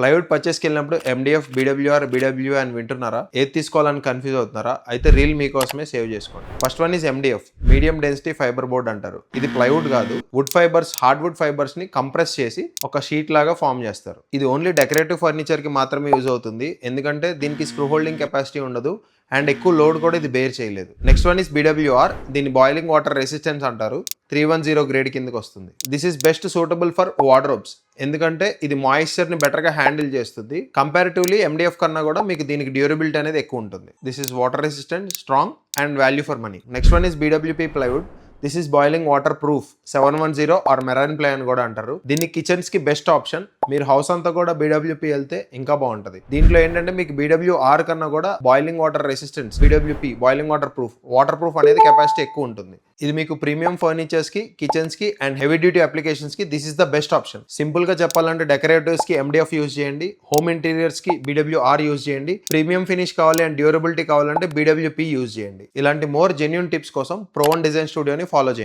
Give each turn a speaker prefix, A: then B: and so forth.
A: Plywood పర్చేస్కి వెళ్ళినప్పుడు MDF, BWR, BW అని వింటున్నారా? ఏది తీసుకోవాలని కన్ఫ్యూజ్ అవుతున్నారా? అయితే రీల్ మీకోసమే సేవ్ చేసుకోండి. First one is MDF, medium density fibre board అంటారు. ఇది ప్లైవుడ్ కాదు, వుడ్ ఫైబర్స్, హార్డ్వుడ్ ఫైబర్స్ ని కంప్రెస్ చేసి ఒక షీట్ లాగా ఫామ్ చేస్తారు. ఇది ఓన్లీ డెకరేటివ్ ఫర్నిచర్ కి మాత్రమే యూజ్ అవుతుంది, ఎందుకంటే దీనికి స్క్రూ హోల్డింగ్ కెపాసిటీ ఉండదు అండ్ ఎక్కువ లోడ్ కూడా ఇది బేర్ చేయలేదు. నెక్స్ట్ వన్ ఇస్ బీడబ్ల్యూఆర్, దీని బాయిలింగ్ వాటర్ రెసిస్టెన్స్ అంటారు. 310 గ్రేడ్ కిందకి వస్తుంది. This is best suitable for wardrobes, ఎందుకంటే ఇది మాయిశ్చర్ ని బెటర్ గా హ్యాండిల్ చేస్తుంది. కంపారిటివ్లీ ఎండిఎఫ్ కన్నా కూడా మీకు దీనికి డ్యూరబిలిటీ అనేది ఎక్కువ ఉంటుంది. This is water resistant, strong and value for money. Next one is BWP plywood. This is boiling water proof 710 or marine ply అని కూడా అంటారు. దీన్ని కిచెన్స్ కి బెస్ట్ ఆప్షన్. మీరు హౌస్ అంతా కూడా బీడబ్ల్యూపీ వెళ్తే ఇంకా బాగుంటది. దీంట్లో ఏంటంటే మీకు బీడబ్ల్యూఆర్ కన్నా కూడా boiling water resistance, BWP boiling water proof అనేది కెపాసిటీ ఎక్కువ ఉంటుంది. ఇది మీకు ప్రీమియం ఫర్నిచర్స్ కి, కిచెన్స్ కి అండ్ హెవీ డ్యూటీ అప్లికేషన్స్ కి this is the best option. Simple గా చెప్పాలంటే డెకరేటివ్స్ కి ఎండిఎఫ్ యూజ్ చేయండి, హోమ్ ఇంటీరియర్స్ కి బీడబ్ల్యూఆర్ యూజ్ చేయండి, ప్రీమియం ఫినిష్ కావాలి అండ్ డ్యూరబిలిటీ కావాలంటే బీడబ్ల్యూపీ యూజ్ చేయండి. ఇలాంటి మోర్ జెన్యూన్ టిప్స్ కోసం ప్రో వన్ డిజైన్ స్టూడియోని ఫాలో చేయండి.